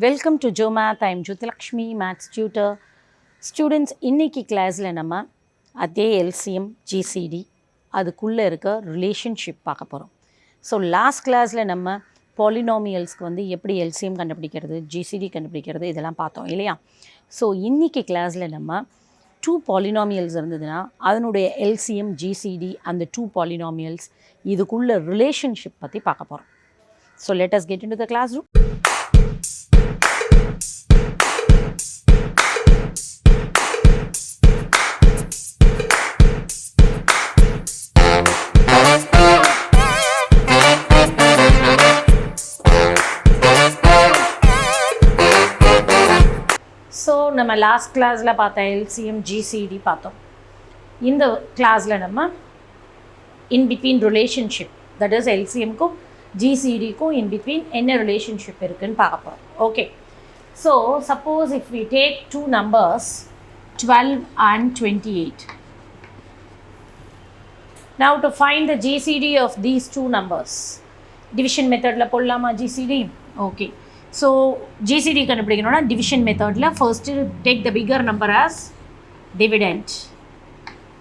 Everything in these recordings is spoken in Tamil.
Welcome to Joe math. I'm Jyothilakshmi, maths tutor. Students, இன்றைக்கி கிளாஸில் நம்ம அதே எல்சிஎம் ஜிசிடி அதுக்குள்ளே இருக்க ரிலேஷன்ஷிப் பார்க்க போகிறோம். ஸோ லாஸ்ட் கிளாஸில் நம்ம பாலினாமியல்ஸ்க்கு வந்து எப்படி எல்சிஎம் கண்டுபிடிக்கிறது, ஜிசிடி கண்டுபிடிக்கிறது இதெல்லாம் பார்த்தோம் இல்லையா? ஸோ இன்றைக்கி கிளாஸில் நம்ம 2 பாலினாமியல்ஸ் இருந்ததுன்னா அதனுடைய எல்சிஎம் ஜிசிடி அந்த 2 பாலினாமியல்ஸ் இதுக்குள்ள ரிலேஷன்ஷிப் பற்றி பார்க்க போகிறோம். So let us get into the class room. So நம்ம லாஸ்ட் கிளாஸில் பார்த்த எல்சிஎம் ஜிசிடி பார்த்தோம். இந்த கிளாஸில் நம்ம இன்பிட்வீன் ரிலேஷன்ஷிப், தட் இஸ் எல்சிஎம்க்கும் ஜிசிடிக்கும் இன்பிட்வீன் என்ன ரிலேஷன்ஷிப் இருக்குதுன்னு பார்க்க போகிறோம். Okay, so suppose if we take 2 numbers 12 and 28. Now to find the GCD of these 2 numbers, division methodல போடலாமா GCD? Okay. So GCD கண்டுபிடிக்கணும்னா division methodல first take the bigger number as dividend.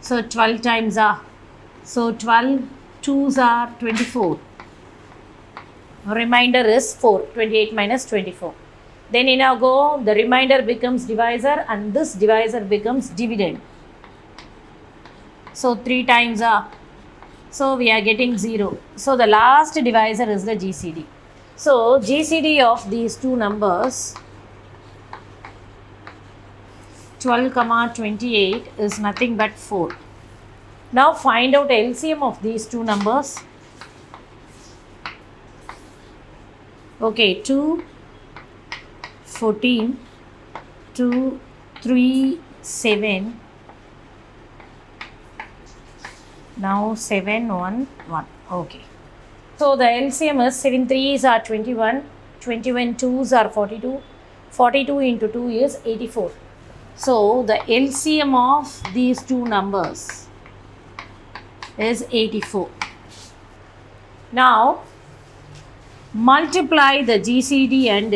So 12 times are, so 12 2s are 24. Remainder is 4. 28 minus 24. Then in our go, the remainder becomes divisor and this divisor becomes dividend. So 3 times are, so we are getting 0. So the last divisor is the GCD. So GCD of these 2 numbers 12, 28 is nothing but 4. Now find out LCM of these 2 numbers. Okay, 2, 14, 2, 3, 7. Now 7, 1, 1. Okay. So the LCM is 7 3s are 21, 21 2s are 42, 42 into 2 is 84. So the LCM of these 2 numbers is 84. Now multiply the GCD and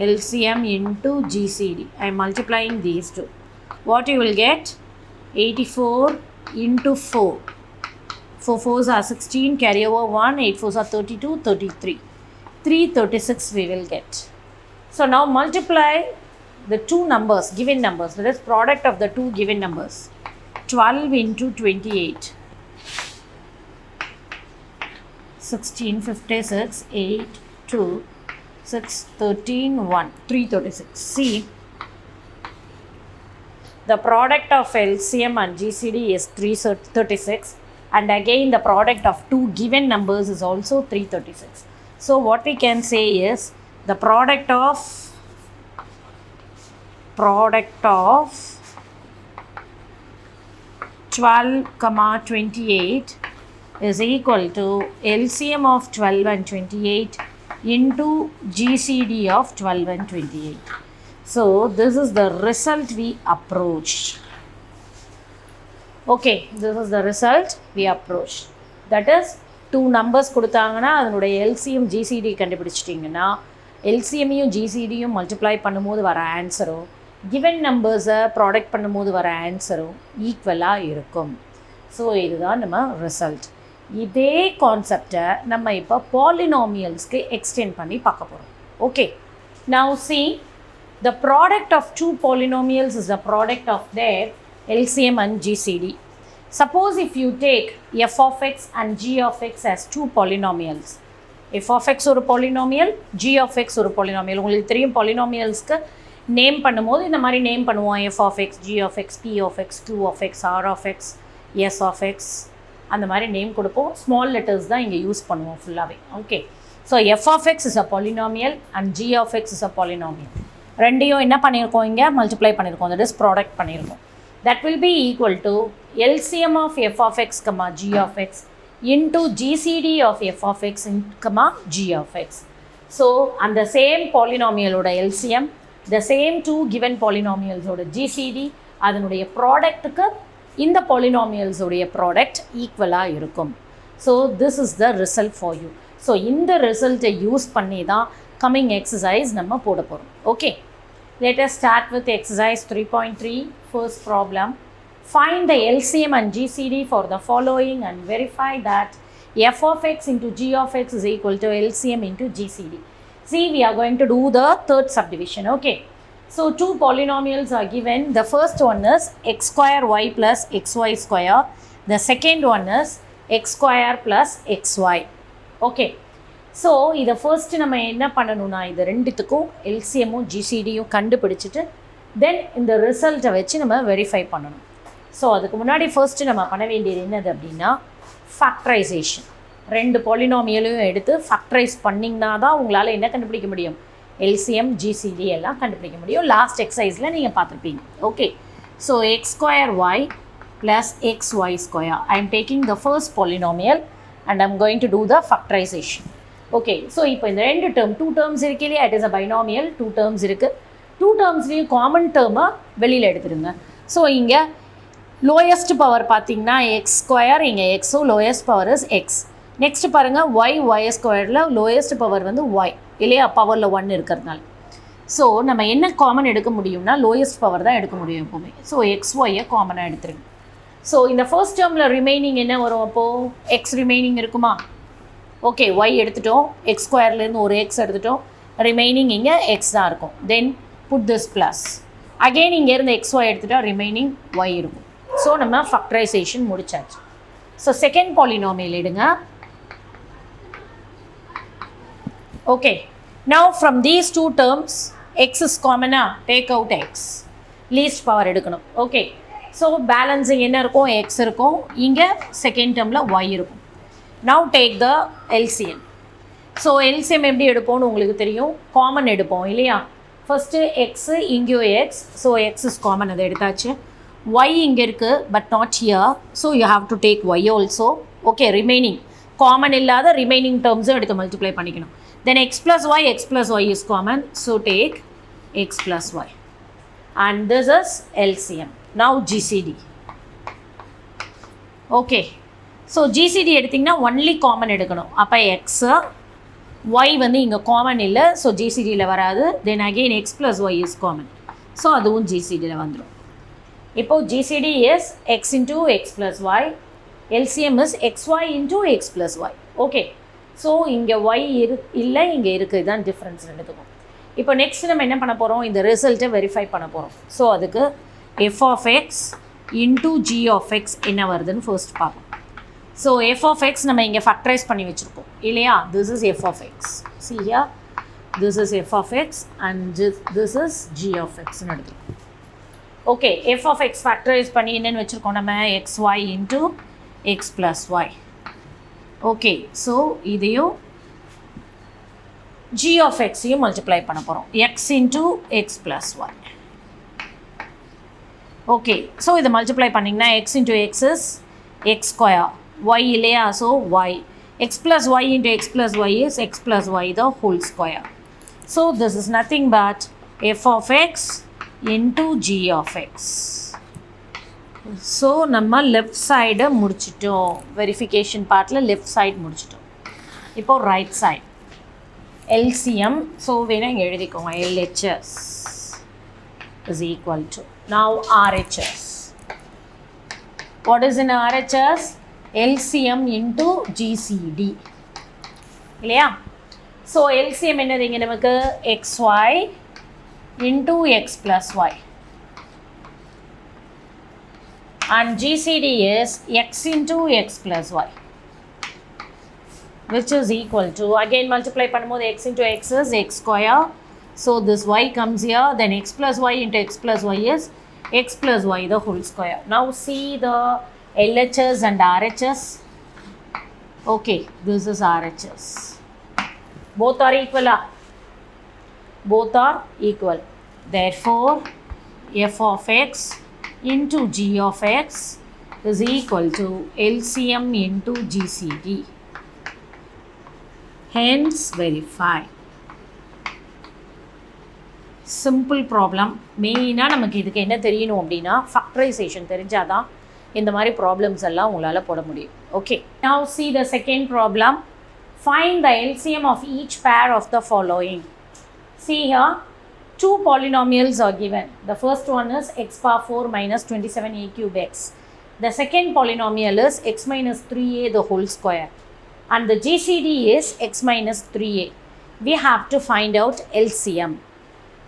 LCM into GCD. I am multiplying these two. What you will get? 84 into 4. 4 4s are 16, carry over 1, 8 4s are 32, 33. 336 we will get. So now multiply the 2 numbers, given numbers, that is product of the 2 given numbers. 12 into 28. 16, 56, 8, 2, 6, 13, 1, 336. See, the product of LCM and GCD is 336. And again the product of 2 given numbers is also 336. So what we can say is the product of 12, 28 is equal to LCM of 12 and 28 into GCD of 12 and 28. So this is the result we approached. Okay, this is the result we approached. That is 2 numbers கொடுத்தாங்கன்னா அதனுடைய LCM GCD கண்டுபிடிச்சிட்டிங்கன்னா LCMையும் GCDயும் மல்டிப்ளை பண்ணும்போது வர ஆன்சரும் given நம்பர்ஸை ப்ராடக்ட் பண்ணும்போது வர ஆன்சரும் ஈக்குவலாக இருக்கும். ஸோ இதுதான் நம்ம ரிசல்ட். இதே கான்செப்டை நம்ம இப்போ பாலினாமியல்ஸ்க்கு எக்ஸ்டெண்ட் பண்ணி பார்க்க போகிறோம். Okay, now see, the product of 2 polynomials is the product of their LCM and GCD. Suppose if you take f of x and g of x as 2 polynomials. f of x ஒரு polynomial, g of x ஒரு polynomial. உங்களுக்கு தெரியும் polynomialsக்கு நேம் பண்ணும்போது இந்த மாதிரி நேம் பண்ணுவோம். f of x, g of x, p of x, q of x, r of x, s of x, அந்த மாதிரி நேம் கொடுப்போம். ஸ்மால் லெட்டர்ஸ் தான் இங்கே யூஸ் பண்ணுவோம் ஃபுல்லாகவே. Okay, so f of x is a polynomial and g of x is a polynomial. ரெண்டையும் என்ன பண்ணியிருக்கோம், இங்கே மல்டிப்ளை பண்ணியிருக்கோம், தட் இஸ் ப்ராடக்ட் பண்ணியிருக்கோம். That will be equal to LCM of f of x, g of x into GCD of f of x, g of x. So, and the same polynomial oda LCM, the same 2 given polynomials oda GCD, அதனுடைய ப்ராடக்ட்டுக்கு இந்த polynomials உடைய ப்ராடக்ட் ஈக்குவலாக இருக்கும். So, this is the result for you. So இந்த ரிசல்ட்டை யூஸ் பண்ணி தான் coming exercise நம்ம போட போகிறோம். Okay, let us start with exercise 3.3. First problem, find the LCM and GCD for the following and verify that f of x into g of x is equal to LCM into GCD. See, we are going to do the third subdivision. Okay, so two polynomials are given. The first one is x square y plus xy square. The second one is x square plus xy. Okay, so இதை ஃபர்ஸ்ட்டு நம்ம என்ன பண்ணணும்னா இது ரெண்டுத்துக்கும் எல்சிஎம்மும் ஜிசிடியும் கண்டுபிடிச்சிட்டு தென் இந்த ரிசல்ட்டை வச்சு நம்ம வெரிஃபை பண்ணணும். ஸோ அதுக்கு முன்னாடி ஃபர்ஸ்ட்டு நம்ம பண்ண வேண்டியது என்னது அப்படின்னா ஃபேக்டரைசேஷன். ரெண்டு பாலினாமியலையும் எடுத்து ஃபேக்டரைஸ் பண்ணிங்கன்னா தான் உங்களால் என்ன கண்டுபிடிக்க முடியும், எல்சிஎம் ஜிசிடி எல்லாம் கண்டுபிடிக்க முடியும். லாஸ்ட் எக்ஸசைஸில் நீங்கள் பார்த்துருப்பீங்க. Okay, so x square y plus x y square. I am taking the first polynomial and I'm going to do the factorisation. Okay, so இப்போ இந்த ரெண்டு டேர்ம், டூ டேர்ம்ஸ் இருக்கு இல்லையா, it is a binomial, two terms இருக்குது. டூ டேர்ம்ஸ்லேயும் காமன் டேர்மாக வெளியில் எடுத்துருங்க. ஸோ இங்கே லோயஸ்ட் பவர் பார்த்தீங்கன்னா எக்ஸ் ஸ்கொயர், இங்கே எக்ஸோ lowest power is x. Next பாருங்கள் ஒய் ஸ்கொயரில் லோயஸ்ட் பவர் வந்து ஒய் இல்லையா, பவரில் 1 இருக்கிறதுனால. ஸோ நம்ம என்ன காமன் எடுக்க முடியும்னா லோயஸ்ட் பவர் தான் எடுக்க முடியும் எப்போவுமே. ஸோ எக்ஸ் ஒய்யை காமனாக எடுத்துருங்க. ஸோ இந்த ஃபர்ஸ்ட் டேர்மில் ரிமைனிங் என்ன வரும், அப்போது எக்ஸ் ரிமைனிங் இருக்குமா. ஓகே, ஒய் எடுத்துட்டோம், எக்ஸ் ஸ்கொயர்லேருந்து ஒரு எக்ஸ் எடுத்துட்டோம், ரிமைனிங் இங்கே எக்ஸ் தான் இருக்கும். Then put this plus again இங்கேருந்து எக்ஸ் ஒய் எடுத்துகிட்டா ரிமைனிங் ஒய் இருக்கும். ஸோ நம்ம ஃபேக்டரைசேஷன் முடிச்சாச்சு. ஸோ செகண்ட் பாலினாமியல் எடுங்க. Okay, now from these two terms X is காமனா, take out X, least power எடுக்கணும். ஓகே, ஸோ பேலன்ஸிங் என்ன இருக்கும், எக்ஸ் இருக்கும், இங்கே செகண்ட் டேர்மில் ஒய் இருக்கும். Now take the LCM. So LCM எப்படி எடுப்போம்னு உங்களுக்கு தெரியும், காமன் எடுப்போம் இல்லையா. ஃபஸ்ட்டு எக்ஸு, இங்கேயோ X, so X is common, அதை எடுத்தாச்சு. ஒய் இங்கே இருக்குது but not here, so you have to take Y also. Okay, remaining common இல்லாத ரிமைனிங் டேர்ம்ஸும் எடுத்து மல்டிப்ளை பண்ணிக்கணும். Then X plus Y is common, so take X plus Y and this is LCM. Now GCD. Okay, so GCD எடுத்திங்கன்னா ஒன்லி காமன் எடுக்கணும். அப்போ எக்ஸு ஒய் வந்து இங்கே காமன் இல்லை, ஸோ ஜிசிடியில் வராது. Then again x plus Y is common, so அதுவும் ஜிசிடியில் வந்துடும். இப்போது GCD is x into x plus y, LCM is x y into x plus y. Okay, so இங்கே ஒய் இல்லை, இங்கே இருக்குது, இதுதான் டிஃப்ரென்ஸ் ரெண்டுத்துக்கும். இப்போ நெக்ஸ்ட் நம்ம என்ன பண்ண போகிறோம், இந்த ரிசல்ட்டை வெரிஃபை பண்ண போகிறோம். ஸோ அதுக்கு f of x into g of x என்ன வருதுன்னு ஃபர்ஸ்ட் பார்ப்போம். ஸோ எஃப் ஆஃப் எக்ஸ் நம்ம இங்கே ஃபேக்டரைஸ் பண்ணி வச்சுருக்கோம் இல்லையா. This is f of x, see here, this is f of x and this is g of எக்ஸ்னு எடுத்துருக்கோம். Okay, f of x factorise பண்ணி என்னென்னு வச்சுருக்கோம் நம்ம, x y into x plus y. Okay, so இதையும் ஜி ஆஃப் எக்ஸையும் மல்டிப்ளை பண்ண போகிறோம், x into x plus y. Okay, so இதை மல்டிப்ளை பண்ணிங்கன்னா x into x is x square, y இல்லையா, so y, x plus y into x plus y is x plus y the whole square. So this is nothing but f of x into g of x. So நம்ம left side முடிச்சிட்டோம், verification partல left side முடிச்சிட்டோம். இப்போ right side LCM, so வேணா இங்கே எழுதிக்கோங்க, LHS is equal to now RHS. What is in RHS? LCM into GCD இல்லையா. ஸோ LCM என்னது இங்கே நமக்கு XY into x plus y and GCD is x into x plus y which is equal to, again multiply பண்ணும்போது x into x is x square, so this y comes here, then x plus y into x plus y is x plus y the whole square. Now see the LHS and RHS. Okay, this is RHS. Both are equal. Both are equal. Therefore, f of x into g of x is equal to LCM into GCD. Hence, verify. Simple problem. மெயினாக நமக்கு இதுக்கு என்ன தெரியணும் அப்படின்னா ஃபேக்டரைசேஷன் தெரிஞ்சால் தான் இந்த மாதிரி ப்ராப்ளம்ஸ் எல்லாம் உங்களால் போட முடியும். Okay, now see the second problem. Find the LCM of each pair of the following. See here, two polynomials are given. The first one is x power 4 minus 27a cube x. The second polynomial is x minus 3a the whole square. And the GCD is x minus 3a. We have to find out LCM.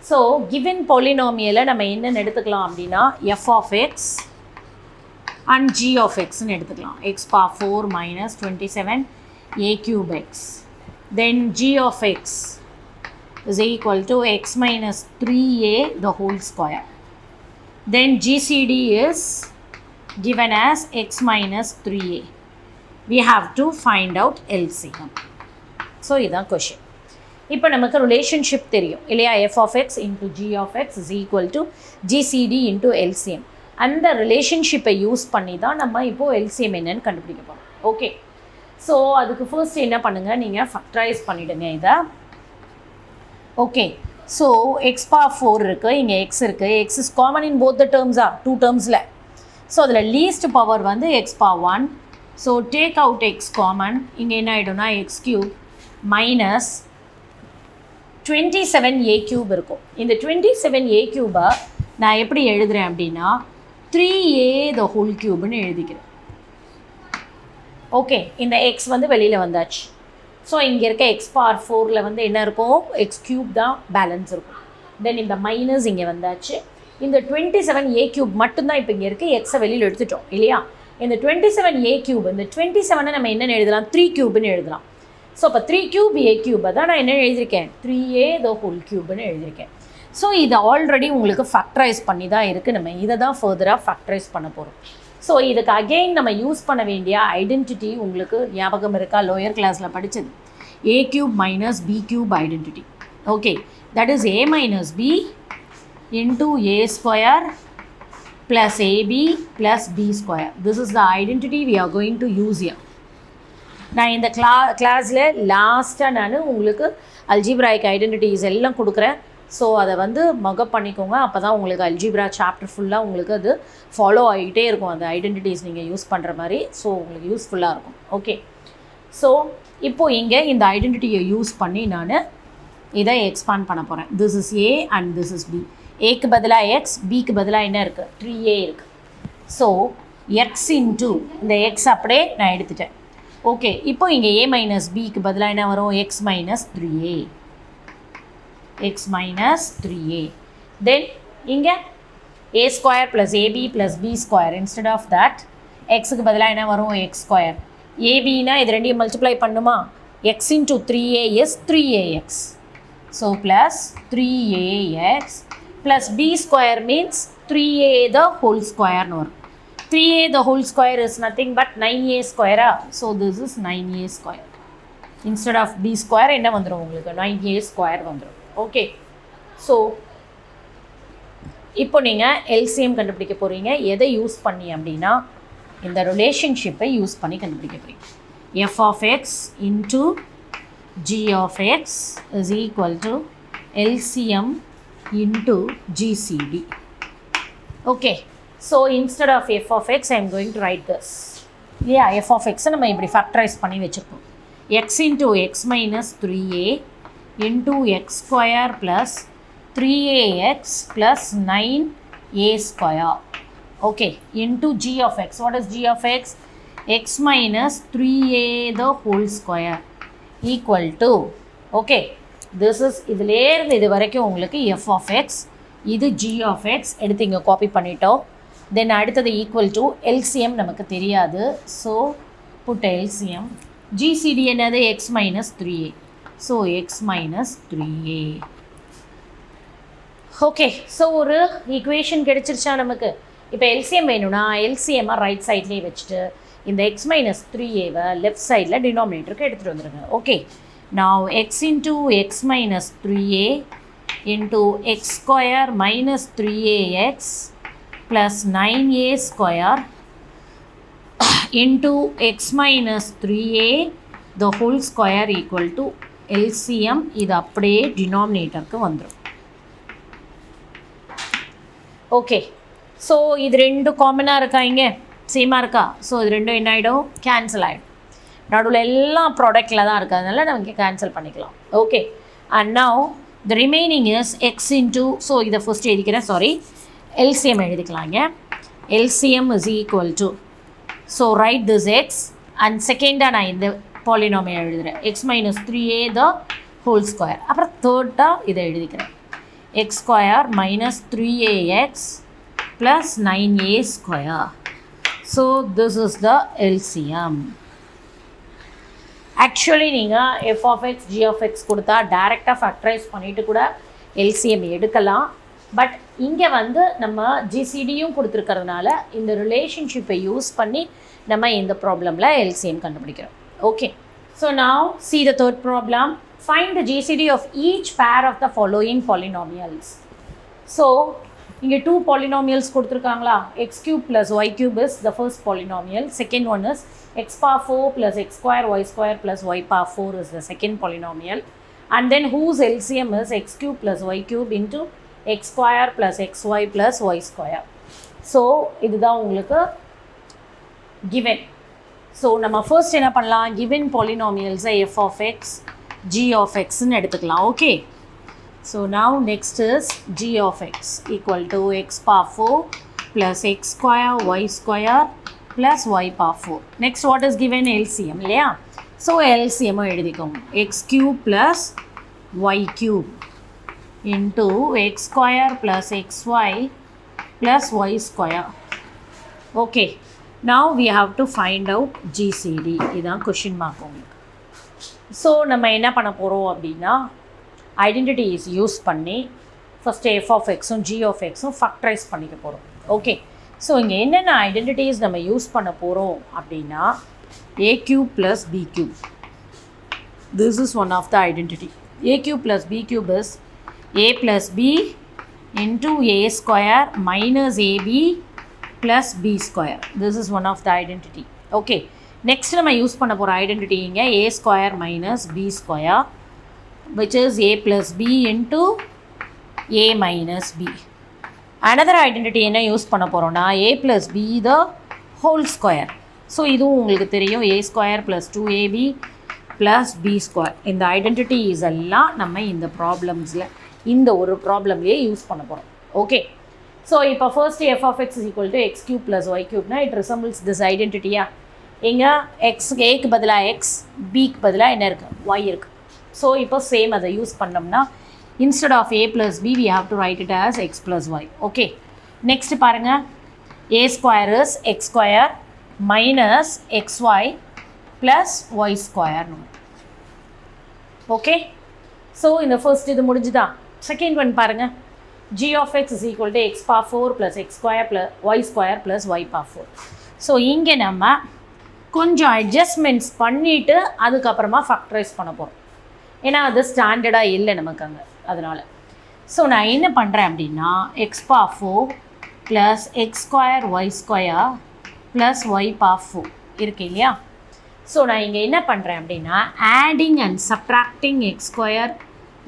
So, given polynomial, நம்ம என்ன எடுத்துக்கலாம் அப்படினா f of x and g of x ன்னு எடுத்துக்கலாம். x power 4 minus 27a cube x. Then g of x is equal to x minus 3a the whole square. Then GCD is given as x minus 3a. We have to find out LCM. So, this is the question. இப்போ நமக்கு ரிலேஷன்ஷிப் தெரியும் இல்லையா f of x into g of x is equal to GCD into LCM. அந்த ரிலேஷன்ஷிப்பை யூஸ் பண்ணி தான் நம்ம இப்போது LCM என்னன்னு கண்டுபிடிக்க போகிறோம். ஓகே, ஸோ அதுக்கு ஃபர்ஸ்ட் என்ன பண்ணுங்கள், நீங்கள் ஃபேக்டரைஸ் பண்ணிவிடுங்க இதை. ஓகே, ஸோ எக்ஸ் பவர் 4 இருக்குது, இங்கே எக்ஸ் இருக்குது. X is common in both the டேர்ம்ஸா, டூ டேர்ம்ஸில். ஸோ அதில் லீஸ்ட் பவர் வந்து X power 1. So take out X common, இங்கே என்ன ஆகிடும்னா X cube minus 27a cube இருக்கும். இந்த 27a கியூபை நான் எப்படி எழுதுகிறேன் அப்படின்னா 3a த ஹோல் கியூப்னு எழுதிக்கிறேன். ஓகே, இந்த எக்ஸ் வந்து வெளியில் வந்தாச்சு. ஸோ இங்கே இருக்க எக்ஸ் பவர் 4ல் வந்து என்ன இருக்கும், எக்ஸ் கியூப் தான் பேலன்ஸ் இருக்கும். தென் இந்த மைனஸ் இங்கே வந்தாச்சு. இந்த 27a கியூப் மட்டும்தான் இப்போ இங்கே இருக்குது, எக்ஸை வெளியில் எடுத்துட்டோம் இல்லையா. இந்த 27a கியூப், இந்த 27 நம்ம என்னென்னு எழுதலாம், 3 கியூப்னு எழுதலாம். ஸோ அப்போ 3 கியூப் a கியூபை தான் நான் என்ன எழுதியிருக்கேன், 3a த ஹோல் கியூப்னு எழுதியிருக்கேன். ஸோ இதை ஆல்ரெடி உங்களுக்கு ஃபேக்டரைஸ் பண்ணி தான் இருக்குது, நம்ம இதை தான் ஃபர்தராக ஃபேக்டரைஸ் பண்ண போகிறோம். ஸோ இதுக்கு அகெயின் நம்ம யூஸ் பண்ண வேண்டிய ஐடென்டிட்டி உங்களுக்கு ஞாபகம் இருக்கா, லோயர் கிளாஸில் படித்தது a cube minus b cube identity. Okay, that is a minus b into a square plus ab plus b square. This is the identity we are going to use here. நான் இந்த கிளாஸில் லாஸ்ட்டாக நான் உங்களுக்கு அல்ஜிப்ராய்க் ஐடென்டிட்டிஸ் எல்லாம் கொடுக்குறேன். ஸோ அதை வந்து மகப் பண்ணிக்கோங்க, அப்போ தான் உங்களுக்கு அல்ஜிப்ரா சாப்டர் ஃபுல்லாக உங்களுக்கு அது ஃபாலோ ஆகிட்டே இருக்கும், அந்த ஐடென்டிட்டிஸ் நீங்கள் யூஸ் பண்ணுற மாதிரி. ஸோ உங்களுக்கு யூஸ்ஃபுல்லாக இருக்கும். ஓகே, ஸோ இப்போது இங்கே இந்த ஐடென்டிட்டியை யூஸ் பண்ணி நான் இதை எக்ஸ்பாண்ட் பண்ண போகிறேன். This is a and this is b. ஏக்கு பதிலாக எக்ஸ், பிக்கு பதிலாக என்ன இருக்குது, 3a இருக்குது. ஸோ எக்ஸ் இன்ட்டு இந்த எக்ஸ் அப்படியே நான் எடுத்துட்டேன். ஓகே, இப்போ இங்கே a மைனஸ் பிக்கு பதிலாக என்ன வரும், x minus 3a, x minus 3a. Then இங்கே a square plus ab plus b square. Instead of that எக்ஸுக்கு பதிலாக என்ன வரும், எக்ஸ் ஸ்கொயர். ஏபின்னா இது ரெண்டையும் மல்டிப்ளை பண்ணுமா, X into 3a is 3ax. So plus 3ax plus b square means 3a the whole ஸ்கொயர்னு வரும். 3a the whole square is nothing but 9a square. So this is 9a square. Instead of b square என்ன வந்துரும் உங்களுக்கு, 9a square வந்துரும். ஓகே, ஸோ இப்போ நீங்கள் எல்சிஎம் கண்டுபிடிக்க போகிறீங்க. எதை யூஸ் பண்ணி அப்படின்னா இந்த ரிலேஷன்ஷிப்பை யூஸ் பண்ணி கண்டுபிடிக்க போகிறீங்க. f of x into g of x is equal to LCM into GCD. Okay. So, instead of f of x, I am going to write this. Yeah, f of x நம்ம இப்படி ஃபேக்டரைஸ் பண்ணி வச்சுருக்கோம். x into x minus 3a into x square plus 3ax plus 9a square. Okay, into g of x. What is g of x? X minus 3a the whole square equal to, okay, this is இதிலேருந்து இது வரைக்கும் உங்களுக்கு f of x, இது g of x எடுத்து இங்கே காப்பி பண்ணிட்டோம். தென் அடுத்தது ஈக்குவல் டு எல்சிஎம் நமக்கு தெரியாது. So put LCM. ஜிசிடி என்னது, x minus 3a. So x minus 3a. Okay, so ஒரு ஈக்குவேஷன் கிடைச்சிருச்சா நமக்கு. இப்போ எல்சிஎம் வேணும்னா எல்சிஎம்மை ரைட் சைட்லேயே வச்சுட்டு இந்த எக்ஸ் மைனஸ் 3aவை லெஃப்ட் சைடில் டினாமினேட்டருக்கு எடுத்துகிட்டு வந்துடுங்க. ஓகே, நான் X into X minus 3a into X square minus 3ax plus 9a square into x minus 3a the whole square equal to LCM. இது அப்படியே டினாமினேட்டருக்கு வந்துடும். ஓகே, ஸோ இது ரெண்டும் காமனாக இருக்கா, இங்கே சேமாக இருக்கா. ஸோ இது ரெண்டும் என்ன ஆகிடும், கேன்சல் ஆகிடும். நடுவில் எல்லாம் ப்ராடக்டில் தான் இருக்குது, அதனால் நம்ம இங்கே கேன்சல் பண்ணிக்கலாம். Okay, and now the remaining is x into, so இதை first எழுதிக்கிறேன், sorry, LCM எழுதிக்கலாங்க. LCM is equal to, so write this x and second நான் இந்த polynomial எழுதுகிறேன், x minus 3a the whole square. அப்புறம் தேர்டாக இதை எழுதிக்கிறேன், x square minus 3ax plus 9a square. So this is the LCM. Actually நீங்கள் f of x, g of x கொடுத்தா டைரெக்டாக ஃபேக்டரைஸ் பண்ணிவிட்டு கூட LCM எடுக்கலாம். பட் இங்கே வந்து நம்ம ஜிசிடியும் கொடுத்துருக்கிறதுனால இந்த ரிலேஷன்ஷிப்பை யூஸ் பண்ணி நம்ம இந்த ப்ராப்ளமில் LCM கண்டுபிடிக்கிறோம். Okay, so now see the third problem. Find the GCD of each pair of the following polynomials. So இங்கே 2 polynomials கொடுத்துருக்காங்களா, x cube plus y cube is the first polynomial. Second one is x power 4 plus x square y square plus y power 4 is the second polynomial. And then whose LCM is x cube plus y cube into x square plus xy plus y square. So இதுதான் உங்களுக்கு given. So நம்ம first என்ன பண்ணலாம், given polynomials f of x, g of x ன்னு எடுத்துக்கலாம். Okay. So now next is g of x equal to x power 4 plus x square y square plus y power 4. Next what is given, LCM இல்லையா? So LCM எழுதிக்கோங்க, x cube plus y cube into x square plus xy plus y square. Okay, now we have to find out GCD. இதான் question mark உங்களுக்கு. So நம்ம என்ன பண்ண போகிறோம் அப்படின்னா, ஐடென்டிட்டிஸ் யூஸ் பண்ணி ஃபஸ்ட்டு f of xும் g of xும் ஃபேக்டரைஸ் பண்ணிக்க போகிறோம். ஓகே, ஸோ இங்கே என்னென்ன ஐடென்டிட்டிஸ் நம்ம யூஸ் பண்ண போகிறோம் அப்படின்னா, a cube plus b cube. This is one of the identity. a cube plus b cube is a plus b into a square minus ab plus b square. This is one of the identity. Okay, next நம்ம யூஸ் பண்ண போகிற ஐடென்டிட்டி இங்கே a square minus b square, which is a plus b into a minus b. Another identity என்ன யூஸ் பண்ண போகிறோன்னா, a plus b the whole square. So இதுவும் உங்களுக்கு தெரியும், a square plus 2ab plus b square. இந்த ஐடென்டிட்டிஸ் எல்லாம் நம்ம இந்த ப்ராப்ளம்ஸில் இந்த ஒரு ப்ராப்ளம்லேயே யூஸ் பண்ண போகிறோம். ஓகே, ஸோ இப்போ first f of x is equal to x cube plus y cube னா it resembles this ஐடென்டிட்டியா. இங்கே ஏக்கு பதிலாக x, bக்கு பதிலாக என்ன இருக்குது, y இருக்குது. ஸோ இப்போ சேம் அதை யூஸ் பண்ணோம்னா, instead of a plus b we have to write it as x plus y. Okay, next பாருங்கள், a square is x square minus xy plus y square. Okay, so இந்த ஃபர்ஸ்ட் இது முடிஞ்சுதான். செகண்ட் ஒன் பாருங்கள், g of x is equal to x power 4 plus x square plus y square plus y power 4. So இங்கே நம்ம கொஞ்சம் அட்ஜஸ்ட்மெண்ட்ஸ் பண்ணிவிட்டு அதுக்கப்புறமா ஃபேக்டரைஸ் பண்ண போகிறோம். ஏன்னா அது ஸ்டாண்டர்டாக இல்லை நமக்கு அங்கே, அதனால். ஸோ நான் என்ன பண்ணுறேன் அப்படின்னா, x power 4 plus x square y square plus y power 4 இருக்கு இல்லையா. ஸோ நான் இங்கே என்ன பண்ணுறேன் அப்படின்னா, adding and subtracting X square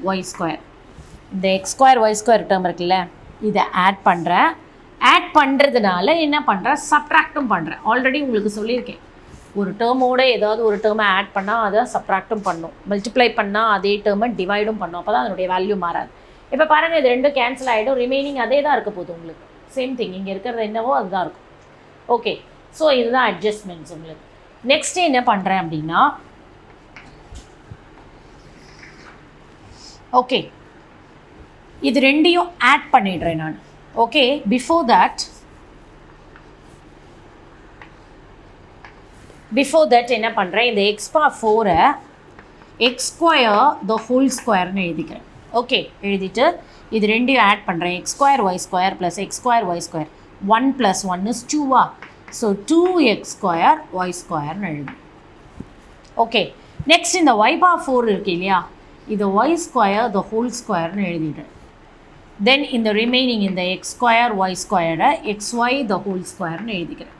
Y square, இந்த X square Y square term இருக்குல்ல, இதை ஆட் பண்ணுறேன். ஆட் பண்ணுறதுனால என்ன பண்ணுறேன், சப்ட்ராக்டும் பண்ணுறேன். ஆல்ரெடி உங்களுக்கு சொல்லியிருக்கேன், ஒரு டேர்மோட ஏதாவது ஒரு டேர்மை ஆட் பண்ணால் அதை சப்ட்ராக்டும் பண்ணும், மல்டிப்ளை பண்ணால் அதே டேர்மை டிவைடும் பண்ணும், அப்போ தான் அதனுடைய வேல்யூ மாறாது. இப்போ பாருங்கள், இது ரெண்டும் கேன்சல் ஆகிடும், ரிமைனிங் அதே தான் இருக்க போகுது உங்களுக்கு. சேம் திங், இங்கே இருக்கிறது என்னவோ அதுதான் இருக்கும். ஓகே, ஸோ இதுதான் அட்ஜஸ்ட்மெண்ட்ஸ் உங்களுக்கு. நெக்ஸ்ட்டு என்ன பண்ணுறேன் அப்படின்னா, ஓகே இது ரெண்டையும் ஆட் பண்ணிடுறேன் நான். ஓகே, பிஃபோர் தட் என்ன பண்ணுறேன், இந்த x power 4 x square the whole ஸ்கொயர்னு எழுதிக்கிறேன். ஓகே, எழுதிட்டு இது ரெண்டையும் ஆட் பண்ணுறேன். X square Y square plus x square Y square, 1 + 1 is 2. So 2x square y ஸ்கொயர்னு எழுது. ஓகே, நெக்ஸ்ட் இந்த y பவர் 4 இருக்கு இல்லையா, இது ஒய் ஸ்கொயர் த ஹோல் ஸ்கொயர்னு எழுதிடுறேன். தென் இந்த ரிமைனிங் இந்த எக்ஸ் ஸ்கொயர் ஒய் ஸ்கொயரை xy த ஹோல் ஸ்கொயர்னு எழுதிக்கிறேன்.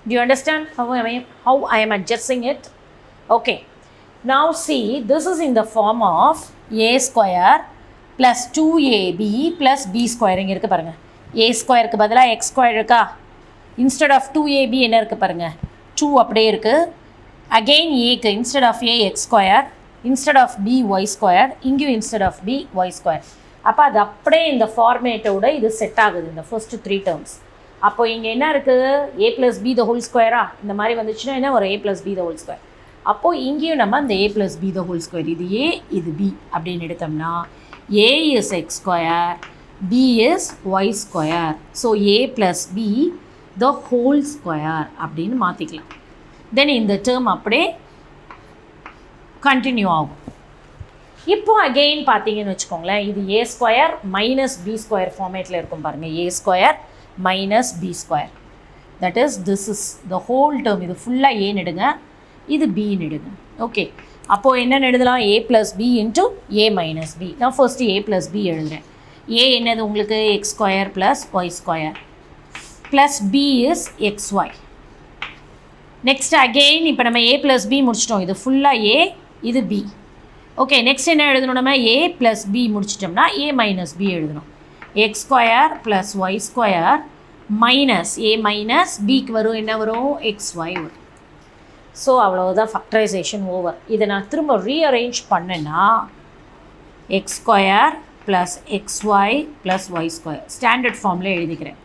Do you understand how I am adjusting it? Okay, now see, this is in the form of a square plus 2ab plus b square. இங்கே இருக்குது பாருங்கள், a ஸ்கொயருக்கு பதிலாக x ஸ்கொயர் இருக்கா, இன்ஸ்டெட் ஆஃப் 2ab என்ன இருக்குது பாருங்கள், 2 அப்படியே இருக்குது. அகெயின் ஏக்கு instead of a x square instead of B Y square, இங்கேயும் instead of B Y square. அப்போ அது அப்படியே இந்த ஃபார்மேட்டோட இது செட் ஆகுது, இந்த ஃபர்ஸ்ட் 3 டேர்ம்ஸ். அப்போ இங்கே என்ன இருக்குது, a + b த ஹோல் ஸ்கொயரா இந்த மாதிரி வந்துச்சுன்னா என்ன ஒரு a + b the whole square. அப்போது இங்கேயும் நம்ம அந்த a + b the whole square, இது a இது b அப்படின்னு எடுத்தோம்னா a is x square, b is y square. So a + b the whole square அப்படின்னு மாற்றிக்கலாம். தென் இந்த டேர்ம் அப்படியே கண்டினியூ ஆகும். இப்போ அகெயின் பார்த்தீங்கன்னு வச்சுக்கோங்களேன், இது a square minus b square ஃபார்மேட்டில் இருக்கும் பாருங்கள், a square minus b square. That is this is the whole term. இது ஃபுல்லாக ஏன்னு எடுங்க, இது பின்னு எடுங்க. ஓகே, அப்போது என்னென்னு எழுதலாம், a + b into a minus b. நான் ஃபர்ஸ்ட்டு a + b எழுதுகிறேன். a என்னது உங்களுக்கு x square plus Y square plus b is xy. Next again இப்போ நம்ம a + b முடிச்சிட்டோம், இது ஃபுல்லாக a இது b. ஓகே, நெக்ஸ்ட் என்ன எழுதணும், நம்ம a + b முடிச்சிட்டோம்னா a மைனஸ் b எழுதணும். x square plus Y square minus a minus bக்கு வரும் என்ன வரும், xy வரும். ஸோ அவ்வளோதான், ஃபேக்டரைசேஷன் ஓவர். இதை நான் திரும்ப ரீஅரேஞ்ச் பண்ணேன்னா x square plus xy plus Y square standard ஃபார்மில் எழுதிக்கிறேன்.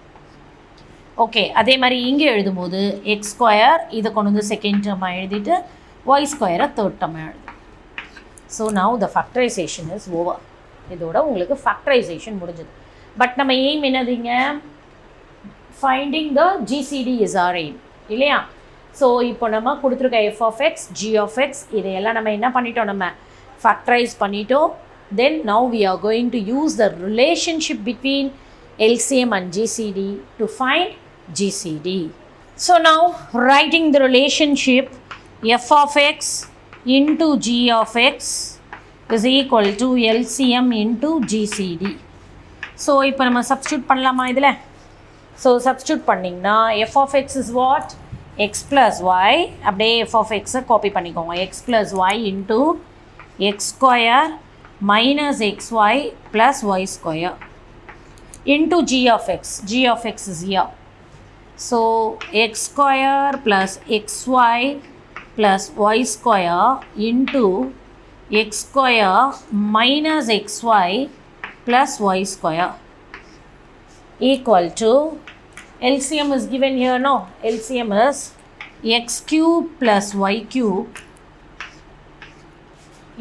ஓகே, அதே மாதிரி இங்கே எழுதும்போது எக்ஸ் ஸ்கொயர் இதை கொண்டு வந்து செகண்ட் டேர்மாக எழுதிட்டு ஒய் ஸ்கொயரை தேர்ட் டேர்மாக எழுது. So now the factorisation is over. இதோட உங்களுக்கு ஃபேக்டரைசேஷன் முடிஞ்சது. பட் நம்ம எய்ம் என்னதுங்க, finding the GCD is our aim இல்லையா. ஸோ இப்போ நம்ம கொடுத்துருக்க f of x, g of x இதையெல்லாம் நம்ம என்ன பண்ணிட்டோம், நம்ம ஃபேக்டரைஸ் பண்ணிட்டோம். Then now we are going to use the relationship between LCM and GCD to find GCD. So now writing the relationship f of x into g of x is equal to LCM into GCD. So இப்போ நம்ம சப்ஸ்டியூட் பண்ணலாமா இதில். ஸோ சப்ஸ்டியூட் பண்ணிங்கன்னா f of x is what, x plus y, அப்படியே f of x காப்பி பண்ணிக்கோங்க, x plus y into x square minus xy plus y square into g of x. G of x is here. So x square plus xy plus y square into x square minus xy plus y square equal to, LCM is given here, no? LCM is x cube plus y cube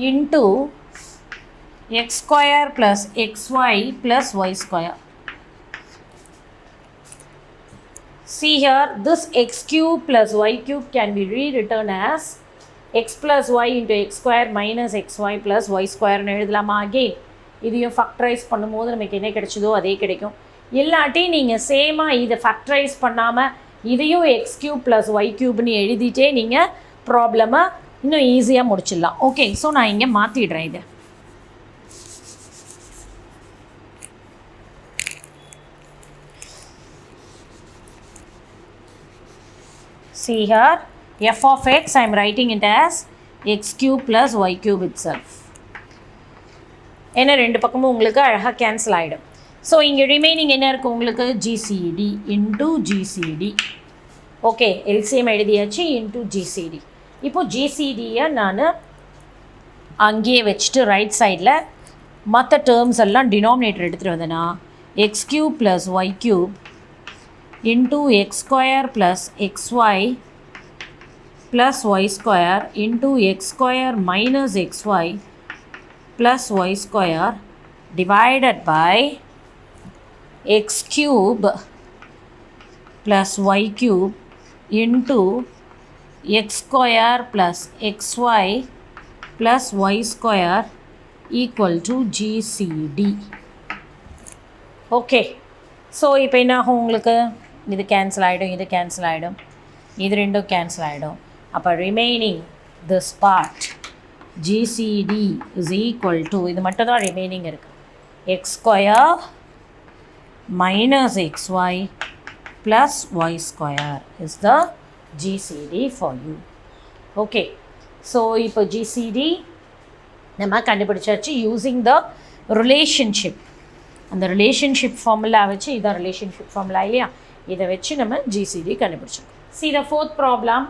into x square plus xy plus y square. See here, this x cube plus y cube can be rewritten as x plus y into x square minus xy plus y square னு எழுதலாமா. again இதையும் ஃபேக்டரைஸ் பண்ணும்போது நமக்கு என்ன கிடைச்சதோ அதே கிடைக்கும். இல்லாட்டி நீங்கள் சேமாக இதை ஃபேக்டரைஸ் பண்ணாமல் இதையும் எக்ஸ் கியூப் ப்ளஸ் ஒய் க்யூப்னு எழுதிட்டே நீங்கள் ப்ராப்ளமை இன்னும் ஈஸியாக முடிச்சிடலாம். ஓகே, ஸோ நான் இங்கே மாற்றிடுறேன் இதை. See here, f of x I am writing it as x cube plus y cube itself. ஏன்னா ரெண்டு பக்கமும் உங்களுக்கு அழகாக கேன்சல் ஆகிடும். ஸோ இங்கே ரிமைனிங் என்ன இருக்குது உங்களுக்கு, GCD into GCD. Okay, LCM எழுதியாச்சு இன்ட்டு GCD. இப்போது GCDயை நான் அங்கேயே வச்சுட்டு ரைட் சைடில் மற்ற டேர்ம்ஸ் எல்லாம் டினாமினேட்டர் எடுத்துகிட்டு வந்தேன்னா x cube plus y cube into x square plus xy plus y square into x square minus xy plus y square divided by x cube plus y cube into x square plus xy plus y square equal to GCD. Okay, so இப்போ என்ன ஆகும் உங்களுக்கு, இது கேன்சல் ஆகிடும், இது கேன்சல் ஆகிடும், இது ரெண்டும் கேன்சல் ஆகிடும். அப்போ remaining this part GCD is equal to, இது மட்டும் தான் ரிமைனிங் இருக்குது, x square minus xy plus Y square is the GCD for you. Okay, so இப்போ GCD நம்ம கண்டுபிடிச்சாச்சு யூஸிங் த ரிலேஷன்ஷிப். அந்த ரிலேஷன்ஷிப் ஃபார்முலா வச்சு, இதான் ரிலேஷன்ஷிப் ஃபார்முலா இல்லையா, இதை வச்சு நம்ம GCD கண்டுபிடிச்சோம். See the fourth problem.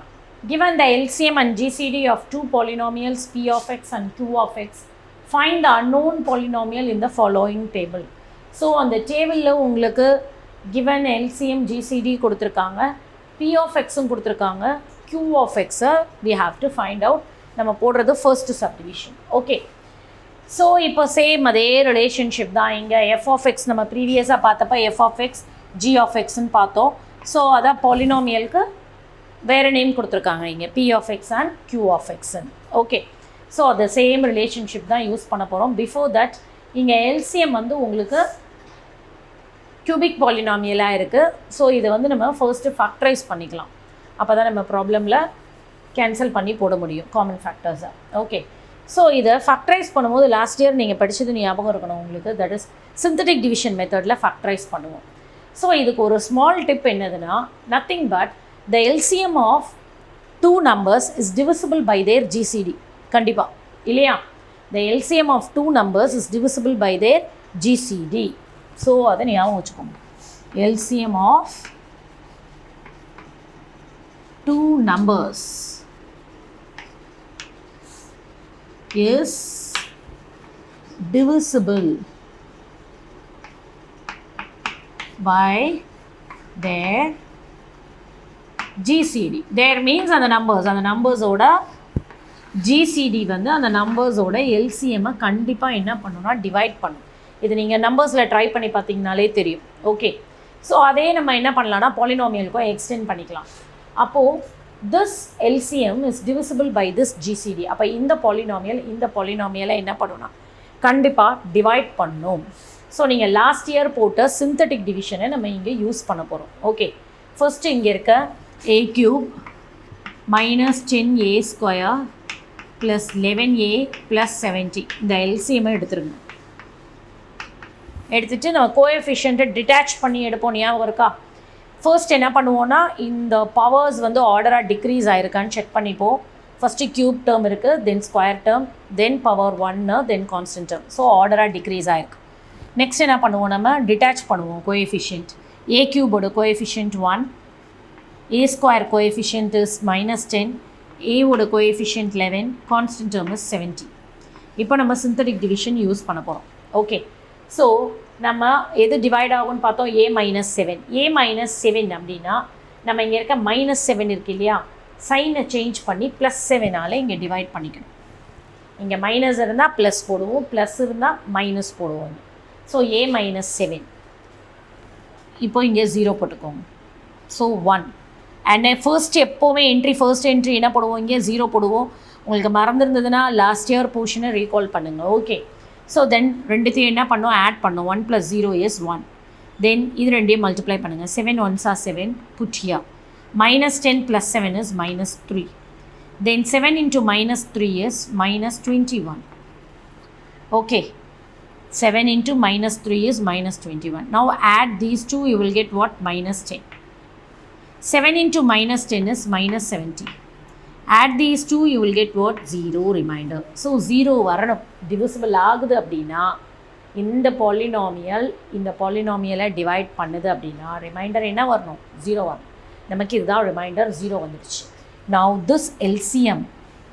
given the LCM and GCD of two polynomials p of x and q of x, find the unknown polynomial in the following table. So அந்த டேபிளில் உங்களுக்கு given LCM GCD கொடுத்துருக்காங்க, p of xம் கொடுத்துருக்காங்க, q of x we have to find out. நம்ம போடுறது first subdivision. ஓகே, ஸோ இப்போ சேம் அதே ரிலேஷன்ஷிப் தான் இங்கே f of x நம்ம ப்ரீவியஸாக பார்த்தப்போ f of x g of xன்னு பார்த்தோம். ஸோ அதான் பாலினாமியலுக்கு வேறு நேம் கொடுத்துருக்காங்க இங்கே p of x and q of xன்னு. ஓகே, ஸோ அந்த சேம் ரிலேஷன்ஷிப் தான் யூஸ் பண்ண போகிறோம். பிஃபோர் தட் இங்கே LCM வந்து உங்களுக்கு கியூபிக் பாலினாமியலாக இருக்குது. ஸோ இதை வந்து நம்ம ஃபர்ஸ்ட்டு ஃபேக்டரைஸ் பண்ணிக்கலாம். அப்போ தான் நம்ம ப்ராப்ளமில் கேன்சல் பண்ணி போட முடியும் காமன் ஃபேக்டர்ஸை. ஓகே, ஸோ இதை ஃபேக்டரைஸ் பண்ணும்போது லாஸ்ட் இயர் நீங்கள் படித்தது ஞாபகம் இருக்கணும் உங்களுக்கு. தட் இஸ் சிந்தட்டிக் டிவிஷன் மெத்தடில் ஃபேக்டரைஸ் பண்ணுவோம். ஸோ இதுக்கு ஒரு ஸ்மால் டிப் என்னதுன்னா, nothing but the LCM of two numbers is divisible by their GCD. கண்டிப்பாக இல்லையா? The LCM of two numbers is divisible by their GCD. So அதை ஞாபகம் வச்சுக்கோங்க. LCM of two numbers is divisible by their GCD. There means அந்த நம்பர்ஸோட GCD வந்து அந்த நம்பர்ஸோட LCM கண்டிப்பாக என்ன பண்ணுன்னா டிவைட் பண்ணும். இது நீங்கள் நம்பர்ஸில் ட்ரை பண்ணி பார்த்தீங்கனாலே தெரியும். ஓகே, ஸோ அதே நம்ம என்ன பண்ணலான்னா பாலினாமியலுக்கும் எக்ஸ்டெண்ட் பண்ணிக்கலாம். அப்போது this LCM is divisible by this GCD. அப்போ இந்த பாலினாமியலை என்ன பண்ணுன்னா கண்டிப்பாக டிவைட் பண்ணும். ஸோ நீங்கள் லாஸ்ட் இயர் போட்ட சிந்தட்டிக் டிவிஷனை நம்ம இங்கே யூஸ் பண்ண போகிறோம். ஓகே, ஃபர்ஸ்ட்டு இங்கே இருக்க a³ minus 10a² plus 11a plus 70 இந்த LCM எடுத்துருங்க. எடுத்துகிட்டு நம்ம கோஎஃபிஷியண்ட்டை டிட்டாச் பண்ணி எடுப்போம். ஞாபகம் இருக்கா? ஃபர்ஸ்ட் என்ன பண்ணுவோன்னா இந்த பவர்ஸ் வந்து ஆர்டராக டிக்ரீஸ் ஆகிருக்கான்னு செக் பண்ணிப்போம். ஃபஸ்ட்டு க்யூப் டேர்ம் இருக்குது, தென் ஸ்கொயர் டேர்ம், தென் பவர் 1, தென் கான்ஸ்டன்ட் டேர்ம். ஸோ ஆர்டராக டிக்ரீஸ் ஆகிருக்கு. நெக்ஸ்ட் என்ன பண்ணுவோம், நம்ம டிட்டாச் பண்ணுவோம் coefficient. a³ coefficient 1, a² coefficient is -10, a coefficient 11, constant term is 70. இப்போ நம்ம சிந்தட்டிக் டிவிஷன் யூஸ் பண்ண போகிறோம். ஓகே, ஸோ நம்ம எது டிவைட் ஆகும்னு பார்த்தோம், a-7. a-7 அப்படின்னா நம்ம இங்கே இருக்க -7 இருக்கு இல்லையா, சைனை சேஞ்ச் பண்ணி +7ஆல் இங்கே டிவைட் பண்ணிக்கணும். இங்கே மைனஸ் இருந்தால் ப்ளஸ் போடுவோம், ப்ளஸ் இருந்தால் மைனஸ் போடுவோம். So a-7. இப்போ இங்கே 0 போட்டுக்கோங்க. ஸோ 1 அண்ட் ஃபர்ஸ்ட் எப்போவுமே ஃபர்ஸ்ட் என்ட்ரி என்ன போடுவோம், இங்கே 0 போடுவோம். உங்களுக்கு மறந்துருந்ததுன்னா லாஸ்ட் இயர் போர்ஷனை ரீகால் பண்ணுங்கள். ஓகே, ஸோ தென் ரெண்டுத்தையும் என்ன பண்ணோம், ஆட் பண்ணோம். 1 + 0 is 1. தென் இது ரெண்டையும் மல்டிப்ளை பண்ணுங்கள். 7 1s are 7, put here. -10 + 7 is -3. Then 7 into -3 is -21. Okay, 7 into -3 is -21. Now add these two, you will get what, -10. 7 into -10 is -70. Add these two, you will get what, 0 remainder. So 0 வரணும். டிவிசிபிள் ஆகுது அப்படின்னா இந்த பாலினாமியலை டிவைட் பண்ணுது அப்படின்னா ரிமைண்டர் என்ன வரணும், 0 வரணும். நமக்கு இதுதான் ரிமைண்டர், 0 வந்துடுச்சு. Now this LCM,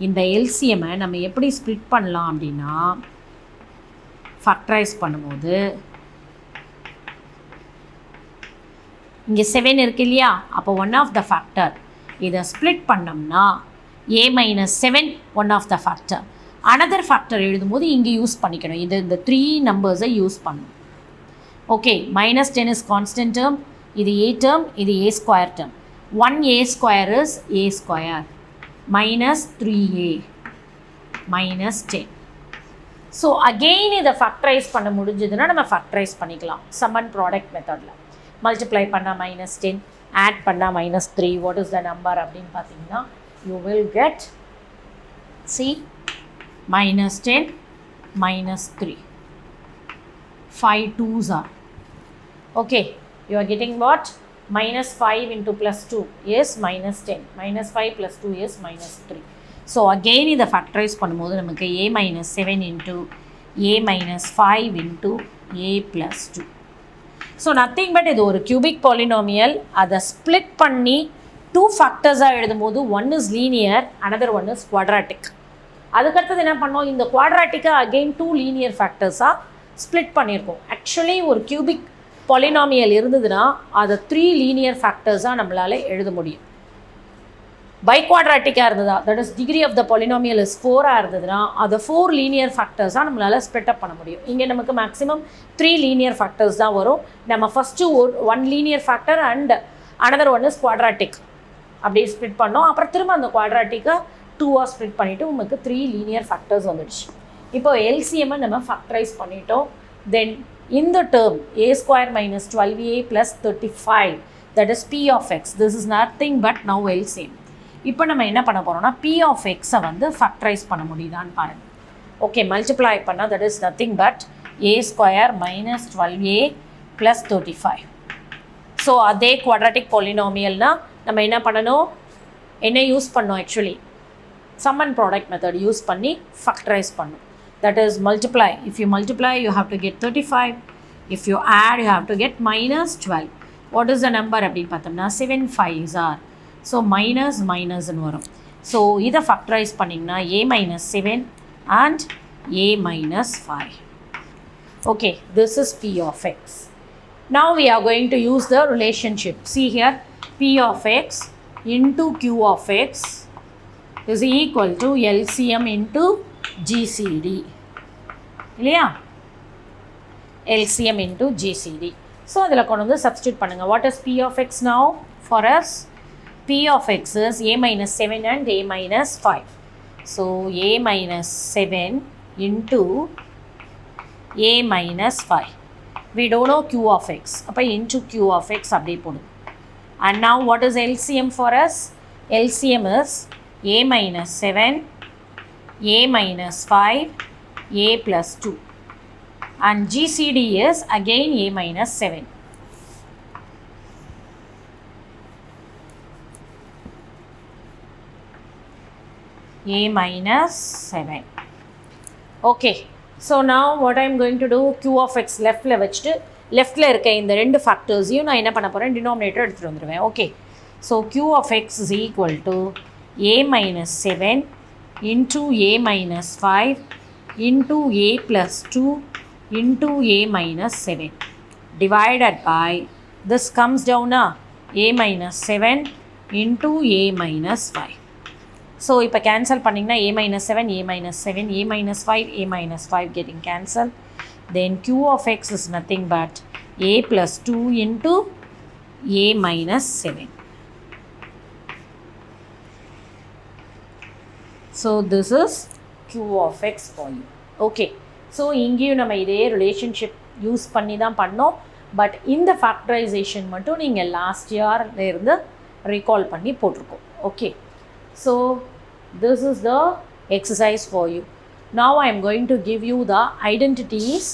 இந்த LCM நம்ம எப்படி ஸ்ப்ளிட் பண்ணலாம் அப்படின்னா, ஃபேக்டரைஸ் பண்ணும்போது இங்கே 7 இருக்கு இல்லையா, அப்போ ஒன் ஆஃப் த ஃபேக்டர் இதை ஸ்ப்ளிட் பண்ணோம்னா a-7 one of the factor. Another factor எழுதும்போது இங்கே யூஸ் பண்ணிக்கணும். இந்த 3 நம்பர்ஸை யூஸ் பண்ணணும். ஓகே, -10 இஸ் கான்ஸ்டன்ட் டேர்ம், இது a டேர்ம், இது a² term. 1a² is a², -3a -10. So again இதை ஃபேக்டரைஸ் பண்ண முடிஞ்சதுன்னா நம்ம ஃபேக்டரைஸ் பண்ணிக்கலாம் சம் அண்ட் ப்ராடக்ட் மெத்தடில். மல்டிப்ளை பண்ணால் -10, ஆட் பண்ணால் -3, வாட் இஸ் த நம்பர் அப்படின்னு பார்த்தீங்கன்னா you will get, see, -10 -3, 5 2s are, okay, you are getting what, -5 into +2 is -10, -5 + 2 is -3. So again இதை ஃபேக்டரைஸ் பண்ணும்போது நமக்கு a-7 into a-5 into a + 2. So nothing but இது ஒரு கியூபிக் பாலினாமியல். அதை ஸ்ப்ளிட் பண்ணி 2 ஃபேக்டர்ஸாக எழுதும்போது one is linear, another one is quadratic. அதுக்கடுத்தது என்ன பண்ணோம், இந்த குவாட்ராட்டிக்கை அகெயின் 2 லீனியர் ஃபேக்டர்ஸாக ஸ்ப்ளிட் பண்ணியிருக்கோம். ஆக்சுவலி ஒரு கியூபிக் பாலினாமியல் இருந்ததுன்னா அதை 3 லீனியர் ஃபேக்டர்ஸாக நம்மளால் எழுத முடியும். பைக்வாட்ராட்டிக்காக இருந்ததா, that is degree of the polynomial is 4ஆக இருந்ததுன்னா அதை 4 லீனியர் ஃபேக்டர்ஸாக நம்மளால் ஸ்ப்ளிட் அப் பண்ண முடியும். இங்கே நமக்கு மேக்ஸிமம் 3 லீனியர் ஃபேக்டர்ஸ் தான் வரும். நம்ம first 1 linear factor and another one is quadratic அப்படியே ஸ்ப்ளிட் பண்ணோம். அப்புறம் திரும்ப அந்த குவாட்ராட்டிக்கை 2ஆக ஸ்ப்ளிட் பண்ணிவிட்டு உங்களுக்கு 3 லீனியர் ஃபேக்டர்ஸ் வந்துடுச்சு. இப்போ எல்சிஎம்மை நம்ம ஃபேக்டரைஸ் பண்ணிட்டோம். தென் இந்த term a² minus 12a plus 35, that is p of x. This is nothing but now LCM. இப்போ நம்ம என்ன பண்ண போகிறோம்னா p of x-ஐ வந்து ஃபேக்டரைஸ் பண்ண முடியுதான்னு பாருங்கள். ஓகே, மல்டிப்ளை பண்ணால் that is nothing but a² minus 12a plus 35. So அதே குவாட்ராட்டிக் பாலினாமியல்னால் நம்ம என்ன பண்ணணும், என்ன யூஸ் பண்ணோம், actually sum and product method use பண்ணி ஃபேக்டரைஸ் பண்ணணும். That is multiply. If you multiply, you have to get 35. If you add, you have to get minus 12. What is the number? அப்படி பார்த்தோம்னா 7 5s are. So minus ன்னு வரும். So இதை ஃபேக்டரைஸ் பண்ணிங்கன்னா a minus 7 and a minus 5. Okay, this is p of x. Now we are going to use the relationship. See here, p of x into q of x is equal to LCM into GCD. இல்லையா, LCM into GCD. ஸோ அதில் கொண்டு வந்து சப்ஸ்டியூட் பண்ணுங்கள். What is p of x now for us? p of x is a minus 7 and a minus 5. So a minus 7 into a minus 5. We don't know q of x. அப்போ into q of x அப்படியே போடுங்க. And now what is LCM for us? LCM is a minus 7, a minus 5, a plus 2. And GCD is again a minus 7. A minus 7. Okay, so now what I am going to do, q of x leftல வச்சுட்டு லெஃப்டில் இருக்க இந்த ரெண்டு ஃபேக்டர்ஸையும் நான் என்ன பண்ண போகிறேன், டினாமினேட்டர் எடுத்துகிட்டு வந்துடுவேன். Okay, so q of x is equal to a minus 7 into a minus 5 into a plus 2 into a minus 7 divided by, this comes down now, a minus 7 into a minus 5. So இப்போ cancel பண்ணிங்கன்னா a minus 7, a minus 7, a minus 5, a minus 5 getting cancelled. Then q of x is nothing but a plus 2 into a minus 7. So this is q of x for you. Okay, so இங்கேயும் நம்ம இதே ரிலேஷன்ஷிப் யூஸ் பண்ணி தான் பண்ணோம். பட் இந்த ஃபேக்டரைசேஷன் மட்டும் நீங்கள் லாஸ்ட் இயர்லேருந்து ரீகால் பண்ணி போட்டிருக்கோம். Okay, so this is the exercise for you. Now I am going to give you the identities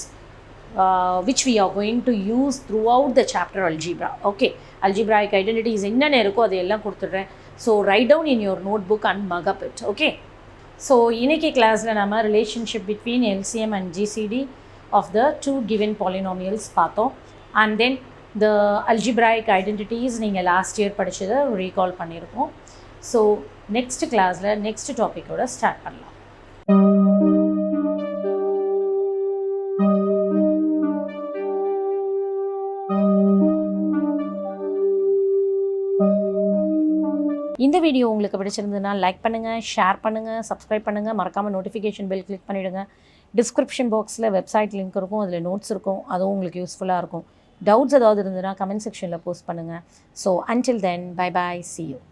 which we are going to use throughout the chapter algebra. Okay, algebraic identities என்னென்ன இருக்கோ அதையெல்லாம் கொடுத்துட்றேன். So write down in your notebook and mug up it. Okay, so இன்னைக்கு கிளாஸில் நம்ம relationship between LCM and GCD of the 2 given polynomials பார்த்தோம். And then the algebraic identities நீங்கள் லாஸ்ட் இயர் படித்ததை ரீகால் பண்ணியிருக்கோம். ஸோ நெக்ஸ்ட் கிளாஸில் நெக்ஸ்ட் டாப்பிக்கோட ஸ்டார்ட் பண்ணலாம். இந்த வீடியோ உங்களுக்கு பிடிச்சிருந்ததுன்னா லைக் பண்ணுங்கள், ஷேர் பண்ணுங்கள், சப்ஸ்கிரைப் பண்ணுங்கள், மறக்காமல் நோட்டிஃபிகேஷன் பெல் கிளிக் பண்ணிவிடுங்க. டிஸ்கிரிப்ஷன் பாக்ஸில் வெப்சைட் லிங்க் இருக்கும், அதில் நோட்ஸ் இருக்கும், அதுவும் உங்களுக்கு யூஸ்ஃபுல்லாக இருக்கும். டவுட்ஸ் ஏதாவது இருந்ததுன்னா கமெண்ட் செக்ஷனில் போஸ்ட் பண்ணுங்கள். So until then, bye bye, see you.